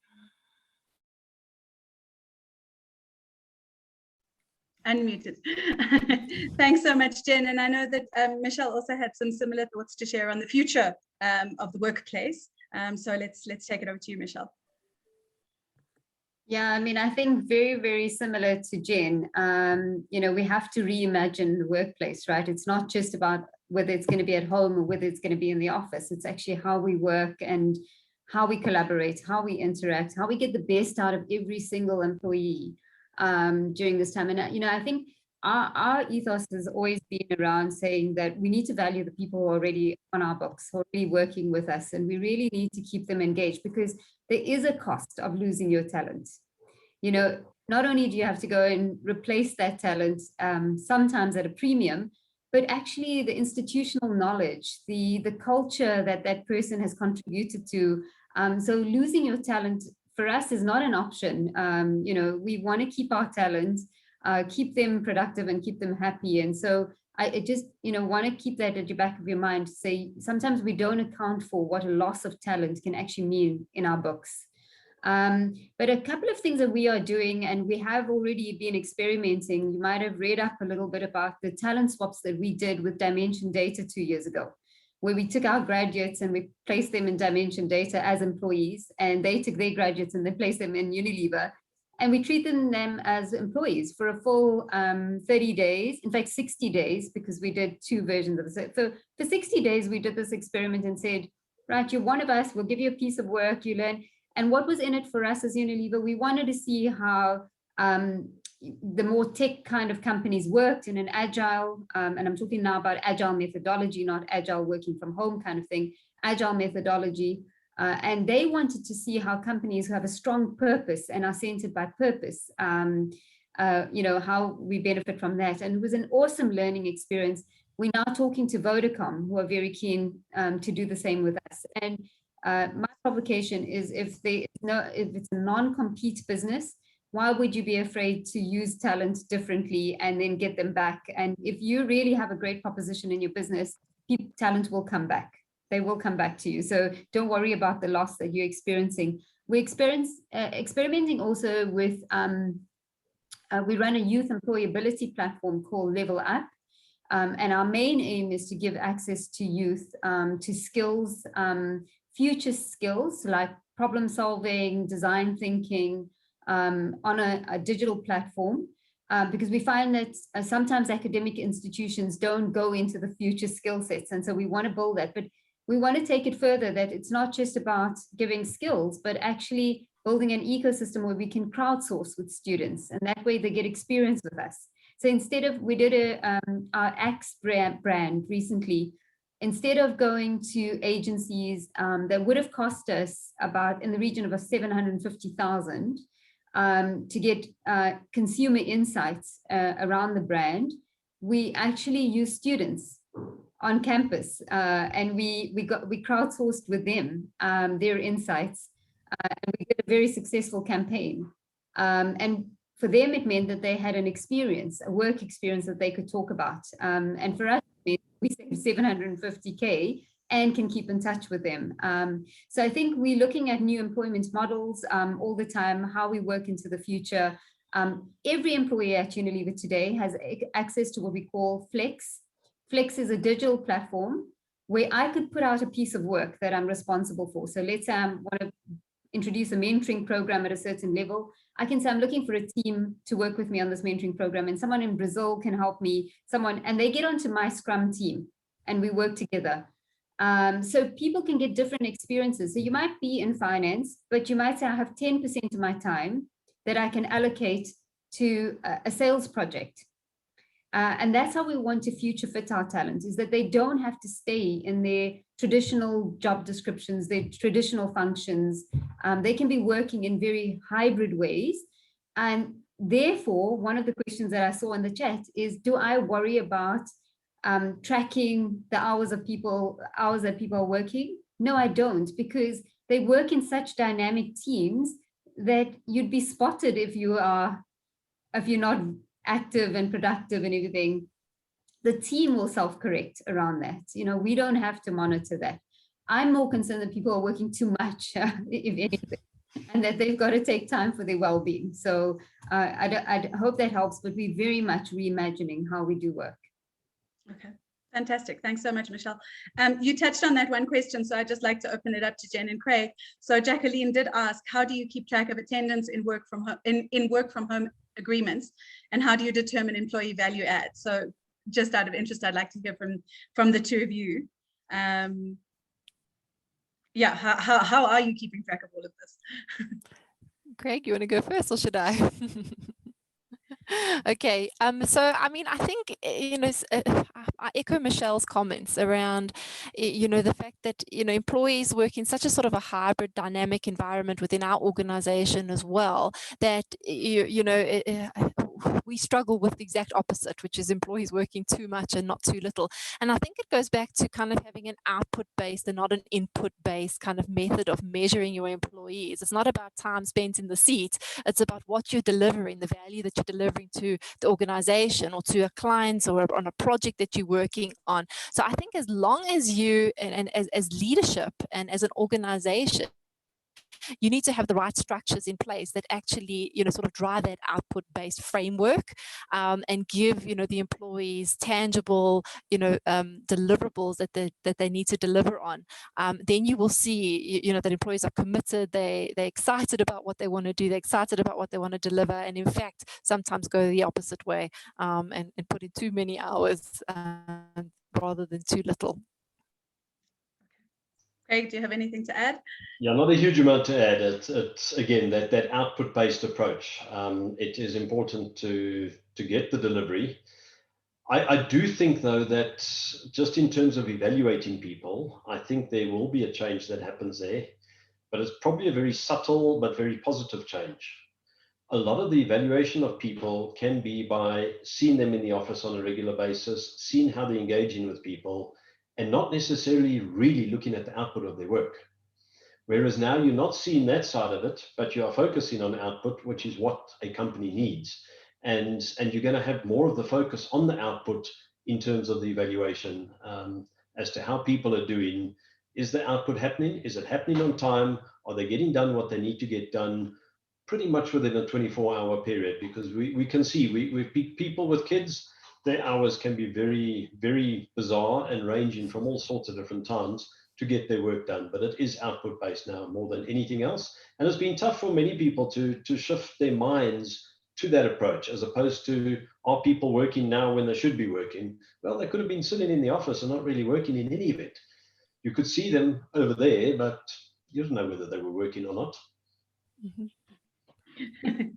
Unmuted. Thanks so much, Jen. And I know that Michelle also had some similar thoughts to share on the future of the workplace. So let's take it over to you, Michelle. Yeah, I mean, I think very, very similar to Jen. We have to reimagine the workplace, right? It's not just about whether it's going to be at home or whether it's going to be in the office. It's actually how we work and how we collaborate, how we interact, how we get the best out of every single employee during this time. And, I think our ethos has always been around saying that we need to value the people who are already on our books, who are already working with us, and we really need to keep them engaged, because there is a cost of losing your talent. Not only do you have to go and replace that talent, sometimes at a premium, but actually the institutional knowledge, the culture that that person has contributed to. So losing your talent for us is not an option. You know, we want to keep our talent, keep them productive and keep them happy. And so I just, you know, want to keep that at the back of your mind to say, sometimes we don't account for what a loss of talent can actually mean in our books. But a couple of things that we are doing, and we have already been experimenting, you might have read up a little bit about the talent swaps that we did with Dimension Data 2 years ago, where we took our graduates and we placed them in Dimension Data as employees, and they took their graduates and they placed them in Unilever. And we treated them as employees for a full 30 days, in fact, 60 days, because we did 2 versions of it. So for 60 days, we did this experiment and said, right, you're one of us, we'll give you a piece of work, you learn. And what was in it for us as Unilever, we wanted to see how the more tech kind of companies worked in an agile, and I'm talking now about agile methodology, not agile working from home kind of thing, agile methodology. And they wanted to see how companies who have a strong purpose and are centered by purpose, you know, how we benefit from that. And it was an awesome learning experience. We're now talking to Vodacom, who are very keen to do the same with us. And my provocation is, if it's a non-compete business, why would you be afraid to use talent differently and then get them back? And if you really have a great proposition in your business, talent will come back. They will come back to you. So don't worry about the loss that you're experiencing. We're experimenting also with, we run a youth employability platform called Level Up. And our main aim is to give access to youth to skills, future skills like problem solving, design thinking, on a digital platform, because we find that sometimes academic institutions don't go into the future skill sets. And so we want to build that, but we want to take it further, that it's not just about giving skills, but actually building an ecosystem where we can crowdsource with students, and that way they get experience with us. So instead of, we did our Axe brand recently, instead of going to agencies that would have cost us about in the region of 750,000 to get consumer insights around the brand, we actually use students on campus, and we crowdsourced with them their insights, and we did a very successful campaign. And for them, it meant that they had an experience, a work experience that they could talk about. And for us, we saved 750K and can keep in touch with them. So I think we're looking at new employment models all the time, how we work into the future. Every employee at Unilever today has access to what we call Flex. Flex is a digital platform where I could put out a piece of work that I'm responsible for. So let's say I want to introduce a mentoring program at a certain level. I can say I'm looking for a team to work with me on this mentoring program, and someone in Brazil can help me, and they get onto my Scrum team and we work together. So people can get different experiences. So you might be in finance, but you might say I have 10% of my time that I can allocate to a sales project. And that's how we want to future fit our talent, is that they don't have to stay in their traditional job descriptions, their traditional functions. They can be working in very hybrid ways. And therefore, one of the questions that I saw in the chat is, do I worry about tracking the hours that people are working? No, I don't, because they work in such dynamic teams that you'd be spotted if you're not active and productive and everything. The team will self-correct around that. You know, we don't have to monitor that. I'm more concerned that people are working too much, if anything, and that they've got to take time for their well-being. So I hope that helps, but we're very much reimagining how we do work. Okay, fantastic. Thanks so much, Michelle. You touched on that one question, so I'd just like to open it up to Jen and Craig. So Jacqueline did ask, how do you keep track of attendance in work from home, in work from home agreements, and how do you determine employee value add? So just out of interest, I'd like to hear from the two of you. Yeah, how are you keeping track of all of this? Craig, you want to go first, or should I? Okay, so I mean, I think, you know, I echo Michelle's comments around, you know, the fact that, you know, employees work in such a sort of a hybrid dynamic environment within our organization as well, that, you know, we struggle with the exact opposite, which is employees working too much and not too little. And I think it goes back to kind of having an output-based and not an input-based kind of method of measuring your employees. It's not about time spent in the seat. It's about what you're delivering, the value that you're delivering to the organization or to a client or on a project that you're working on. So I think as long as you, and as leadership and as an organization, you need to have the right structures in place that actually, sort of drive that output-based framework, and give, the employees tangible, deliverables that they need to deliver on. Then you will see, that employees are committed. They're excited about what they want to do. They're excited about what they want to deliver, and in fact, sometimes go the opposite way, and put in too many hours rather than too little. Craig, do you have anything to add? Yeah, not a huge amount to add. It's again that output-based approach. It is important to get the delivery. I do think, though, that just in terms of evaluating people, I think there will be a change that happens there, but it's probably a very subtle but very positive change. A lot of the evaluation of people can be by seeing them in the office on a regular basis, seeing how they're engaging with people, and not necessarily really looking at the output of their work. Whereas now you're not seeing that side of it, but you are focusing on output, which is what a company needs. And you're going to have more of the focus on the output in terms of the evaluation, as to how people are doing. Is the output happening? Is it happening on time? Are they getting done what they need to get done pretty much within a 24-hour period? Because we can see, we people with kids, their hours can be very, very bizarre and ranging from all sorts of different times to get their work done. But it is output based now more than anything else. And it's been tough for many people to shift their minds to that approach, as opposed to, are people working now when they should be working? Well, they could have been sitting in the office and not really working in any event. You could see them over there, but you don't know whether they were working or not. Mm-hmm.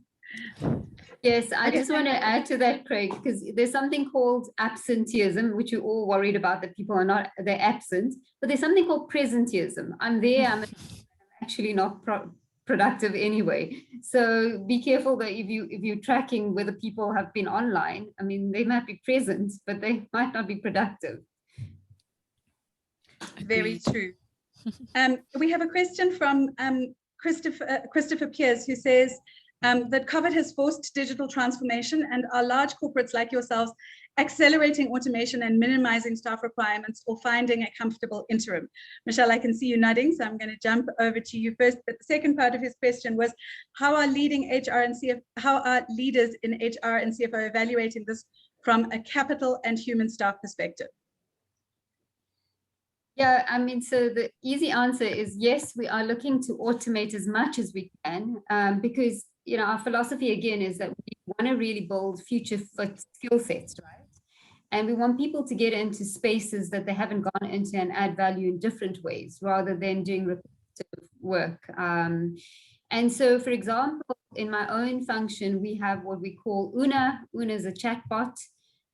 Yes, I just want to add to that, Craig, because there's something called absenteeism, which we're all worried about, that people are not, they're absent, but there's something called presenteeism. I'm there, I'm actually not productive anyway. So be careful that if you're tracking whether people have been online, I mean, they might be present, but they might not be productive. Very true. We have a question from Christopher Pierce, who says that COVID has forced digital transformation, and are large corporates like yourselves accelerating automation and minimizing staff requirements, or finding a comfortable interim? Michelle, I can see you nodding, so I'm going to jump over to you first. But the second part of his question was, how are leaders in HR and CFO evaluating this from a capital and human staff perspective? Yeah, I mean, so the easy answer is yes, we are looking to automate as much as we can, because, our philosophy again is that we want to really build future fit skill sets, right? And we want people to get into spaces that they haven't gone into and add value in different ways, rather than doing repetitive work. And so, for example, in my own function, we have what we call Una. Una is a chatbot.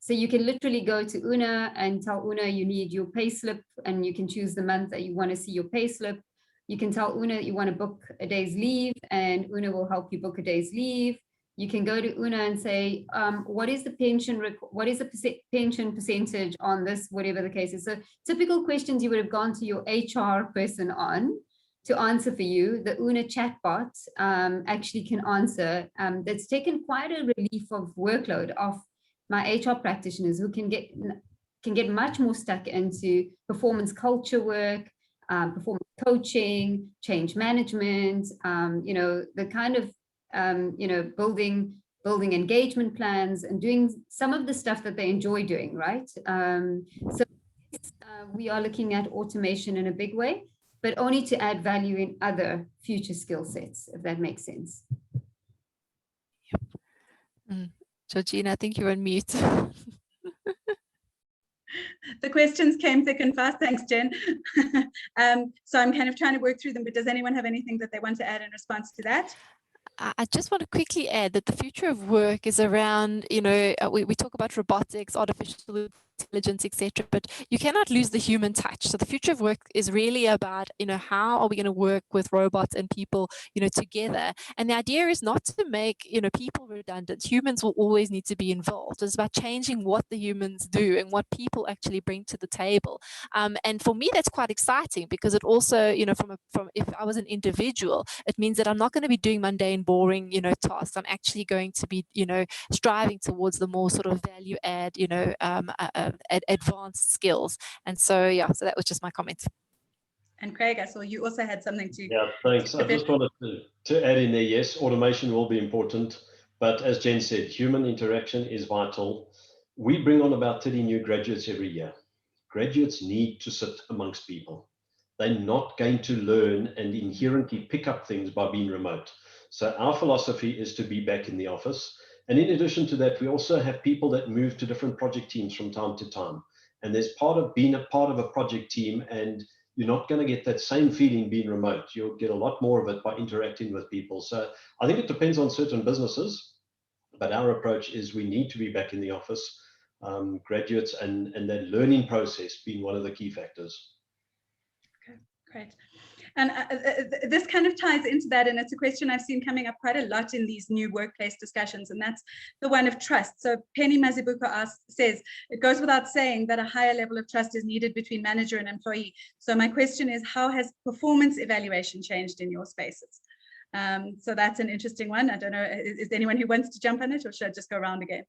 So you can literally go to Una and tell Una you need your payslip, and you can choose the month that you want to see your payslip. You can tell Una you want to book a day's leave, and Una will help you book a day's leave. You can go to Una and say, what is the pension pension percentage on this, whatever the case is. So typical questions you would have gone to your HR person on to answer for you, the Una chatbot actually can answer. That's taken quite a relief of workload off my HR practitioners, who can get much more stuck into performance culture work, performance coaching, change management, the kind of, building engagement plans and doing some of the stuff that they enjoy doing, right? So we are looking at automation in a big way, but only to add value in other future skill sets, if that makes sense. Yep. Georgina, I think you're on mute. The questions came thick and fast. Thanks, Jen. So I'm kind of trying to work through them, but does anyone have anything that they want to add in response to that? I just want to quickly add that the future of work is around, we talk about robotics, artificial intelligence, etc. But you cannot lose the human touch. So the future of work is really about, how are we going to work with robots and people, together? And the idea is not to make, people redundant. Humans will always need to be involved. It's about changing what the humans do and what people actually bring to the table. And for me, that's quite exciting because it also, from if I was an individual, it means that I'm not going to be doing mundane, boring, tasks. I'm actually going to be, striving towards the more sort of value add, advanced skills. And so, yeah, so that was just my comment. And Craig, I saw you also had something to. Yeah, thanks. I just wanted to add in there, yes, automation will be important, but as Jen said, human interaction is vital. We bring on about 30 new graduates every year. Graduates need to sit amongst people. They're not going to learn and inherently pick up things by being remote. So our philosophy is to be back in the office. And in addition to that, we also have people that move to different project teams from time to time. And there's part of being a part of a project team, and you're not going to get that same feeling being remote. You'll get a lot more of it by interacting with people. So I think it depends on certain businesses, but our approach is we need to be back in the office, graduates and that learning process being one of the key factors. Okay, great. And this kind of ties into that, and it's a question I've seen coming up quite a lot in these new workplace discussions, and that's the one of trust. So Penny Mazibuko says, it goes without saying that a higher level of trust is needed between manager and employee. So my question is, how has performance evaluation changed in your spaces? So that's an interesting one. I don't know, is there anyone who wants to jump on it, or should I just go around again?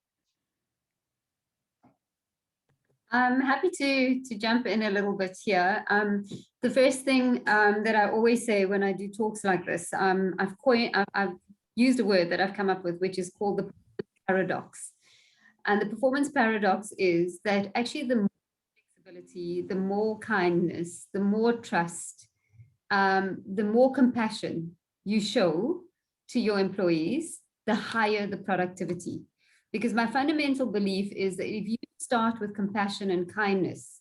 I'm happy to jump in a little bit here. The first thing that I always say when I do talks like this, I've used a word that I've come up with, which is called the paradox. And the performance paradox is that actually the more flexibility, the more kindness, the more trust, the more compassion you show to your employees, the higher the productivity. Because my fundamental belief is that if you start with compassion and kindness,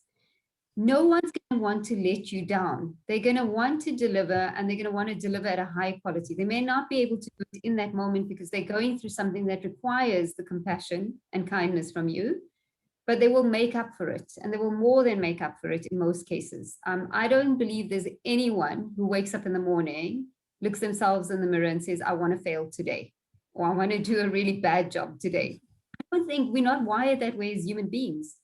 no one's going to want to let you down. They're going to want to deliver, and they're going to want to deliver at a high quality. They may not be able to do it in that moment because they're going through something that requires the compassion and kindness from you, but they will make up for it, and they will more than make up for it in most cases. I don't believe there's anyone who wakes up in the morning, looks themselves in the mirror and says, I want to fail today, or I want to do a really bad job today. I don't think we're not wired that way as human beings.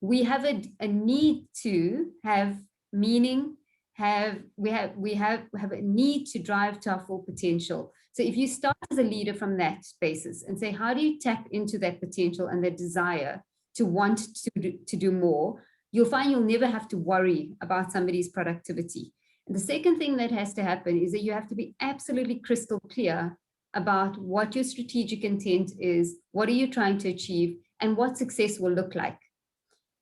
We have a need to have meaning, we have a need to drive to our full potential. So if you start as a leader from that basis and say, how do you tap into that potential and that desire to want to do more, you'll find you'll never have to worry about somebody's productivity. And the second thing that has to happen is that you have to be absolutely crystal clear about what your strategic intent is, what are you trying to achieve, and what success will look like.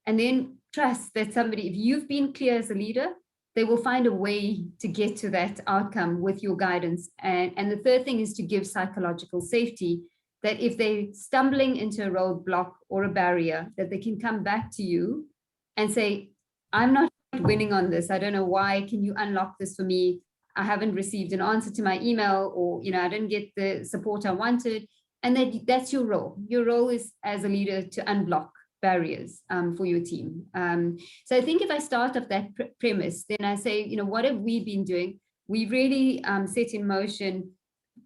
And then trust that somebody, if you've been clear as a leader, they will find a way to get to that outcome with your guidance. And the third thing is to give psychological safety, that if they're stumbling into a roadblock or a barrier, that they can come back to you and say, I'm not winning on this. I don't know why. Can you unlock this for me? I haven't received an answer to my email, or I didn't get the support I wanted. And that's your role. Your role is as a leader to unblock barriers for your team. So I think if I start off that premise, then I say, what have we been doing? We really set in motion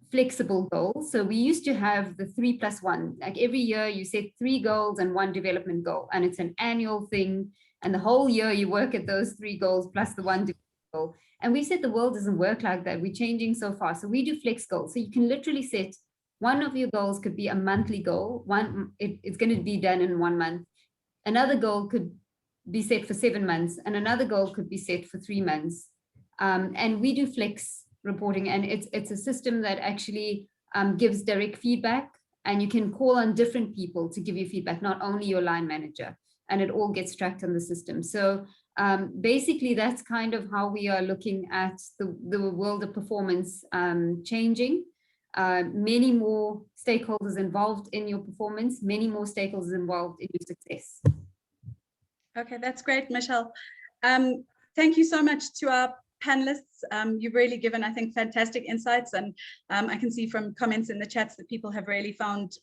flexible goals. So we used to have the 3+1, like every year you set 3 goals and 1 development goal, and it's an annual thing. And the whole year you work at those 3 goals plus the 1 development goal. And we said the world doesn't work like that. We're changing so fast. So we do flex goals. So you can literally set one of your goals could be a monthly goal. It's going to be done in 1 month. Another goal could be set for 7 months, and another goal could be set for 3 months. And we do flex reporting, and it's a system that actually gives direct feedback, and you can call on different people to give you feedback, not only your line manager, and it all gets tracked on the system. So basically, that's kind of how we are looking at the world of performance changing. Many more stakeholders involved in your performance, many more stakeholders involved in your success. Okay, that's great, Mechell. Thank you so much to our panelists. You've really given, I think, fantastic insights, and I can see from comments in the chats that people have really found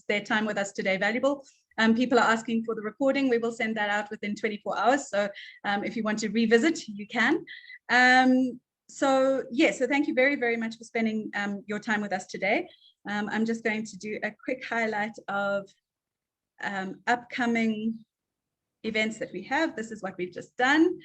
their time with us today valuable. People are asking for the recording. We will send that out within 24 hours. So if you want to revisit, you can. So thank you very, very much for spending your time with us today. I'm just going to do a quick highlight of upcoming events that we have. This is what we've just done.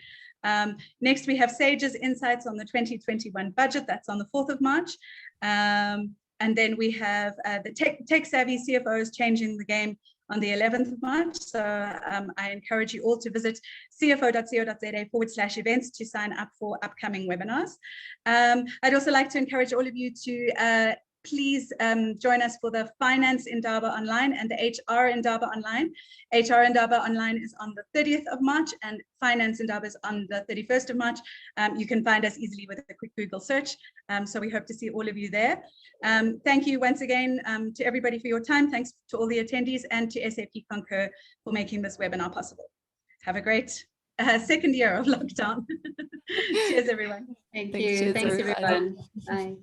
Next, we have Sage's Insights on the 2021 budget. That's on the 4th of March. And then we have the Tech Savvy CFOs Changing the Game on the 11th of March. So I encourage you all to visit cfo.co.za/events to sign up for upcoming webinars. I'd also like to encourage all of you to please join us for the Finance Indaba Online and the HR Indaba Online. HR Indaba Online is on the 30th of March and Finance Indaba is on the 31st of March. You can find us easily with a quick Google search. So we hope to see all of you there. Thank you once again to everybody for your time. Thanks to all the attendees and to SAP Concur for making this webinar possible. Have a great second year of lockdown. Cheers, everyone. Thank you. Thanks, everyone. Bye.